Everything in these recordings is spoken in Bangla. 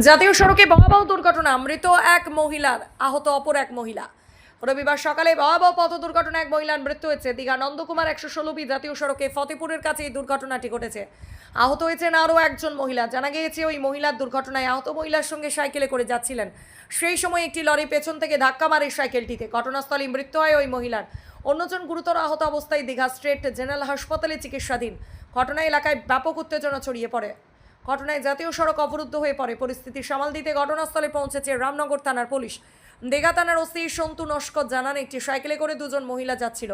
জাতীয় সড়কে ভয়াবহ দুর্ঘটনা, মৃত এক মহিলার, আহত অপর এক মহিলা। রবিবার সকালে ভয়াবহ পথ দুর্ঘটনা, এক মহিলার মৃত্যু হয়েছে। দীঘা নন্দকুমার 116 জাতীয় সড়কে ফতেপুরের কাছে এই দুর্ঘটনাটি ঘটেছে। আহত হয়েছেন আরও একজন মহিলা। জানা গিয়েছে ওই মহিলার দুর্ঘটনায় আহত মহিলার সঙ্গে সাইকেলে করে যাচ্ছিলেন। সেই সময় একটি লরি পেছন থেকে ধাক্কা মারে সাইকেলটিতে। ঘটনাস্থলে মৃত্যু হয় ওই মহিলার। অন্যজন গুরুতর আহত অবস্থায় দীঘা স্টেট জেনারেল হাসপাতালে চিকিৎসাধীন। ঘটনা এলাকায় ব্যাপক উত্তেজনা ছড়িয়ে পড়ে। ঘটনায় জাতীয় সড়ক অবরুদ্ধ হয়ে পড়ে। পরিস্থিতি সামাল দিতে ঘটনাস্থলে পৌঁছেছে রামনগর থানার পুলিশ। দীঘা থানার ওসি সন্তু নস্কর জানান, একটি সাইকেলে করে দুজন মহিলা যাচ্ছিল।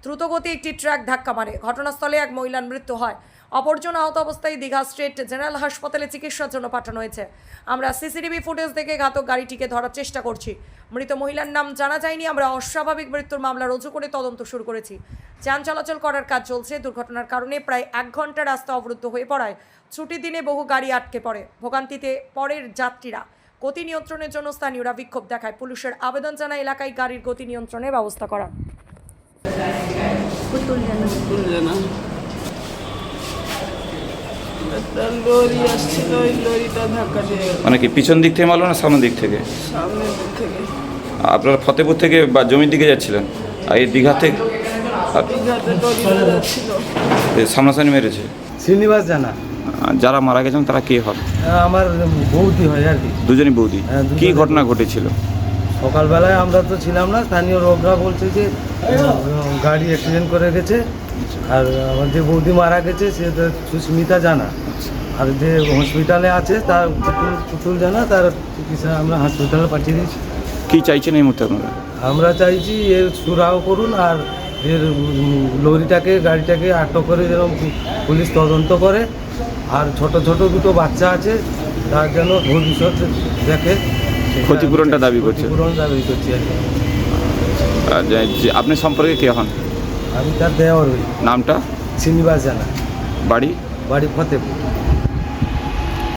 দ্রুতগতি একটি ট্রাক ধাক্কা মারে। ঘটনাস্থলে এক মহিলার মৃত্যু হয়। অপরজন আহত অবস্থায় দীঘা স্টেট জেনারেল হাসপাতালে চিকিৎসার জন্য পাঠানো হয়েছে। আমরা সিসিটিভি ফুটেজ দেখে ঘাতক গাড়িটিকে ধরার চেষ্টা করছি। মৃত মহিলার নাম জানা যায়নি। আমরা অস্বাভাবিক মৃত্যুর মামলা রুজু করে তদন্ত শুরু করেছি। যান চলাচল করার কাজ চলছে। দুর্ঘটনার কারণে প্রায় 1 ঘন্টা রাস্তা অবরুদ্ধ হয়ে পড়ায় ছুটির দিনে বহু গাড়ি আটকে পড়ে। ভোগান্তিতে পরের যাত্রীরা। গতি নিয়ন্ত্রণের জন্য স্থানীয়রা বিক্ষোভ দেখায়। পুলিশের আবেদন জানায় এলাকায় গাড়ির গতি নিয়ন্ত্রণের ব্যবস্থা করা। লরি আসছিল, ওই লরিটা ধাক্কা দিয়ে গেল। মানে কি পিছন দিক থেকে মারলো না সামনের দিক থেকে? সামনের দিক থেকে। আপনারা ফতেপুর থেকে বা জমির দিকে যাচ্ছিলেন, আর এই দীঘা থেকে দীঘাতে লরিটা যাচ্ছিল। সামনাসামনি মেরেছে। শ্রীনিবাস জানা যারা মারা গেছেন তারা কে হন? আমার বৌদি হয় আর কি। দুজনই বৌদি। হ্যাঁ, দুজনই কি বৌদি। ঘটনা ঘটেছিল? সকালবেলায় আমরা তো ছিলাম না, স্থানীয় লোকরা বলছে যে গাড়ি অ্যাক্সিডেন্ট করে গেছে। আর আমার যে বৌদি মারা গেছে সে তো সুস্মিতা জানা। আর যে হসপিটালে আছে তার পুতুল জানা, তার চিকিৎসা আমরা হাসপাতালে পাঠিয়ে দিয়েছি। কি চাইছেন এই মুহূর্তে আপনারা? আমরা চাইছি এর সুরাহ করুন, আর এর লরিটাকে গাড়িটাকে আটক করে যেন পুলিশ তদন্ত করে। আর ছোট ছোট দুটো বাচ্চা আছে, তার জন্য ভবিষ্যৎ দেখে ক্ষতিপূরণটা দাবি করছে। ক্ষতিপূরণ দাবি করছি আর কি। আর আপনি সম্পর্কে কে হন? আমি তার দেওয়ার হই। নামটা? শ্রীনিবাস জানা, বাড়ি? বাড়ি ফতেপুর।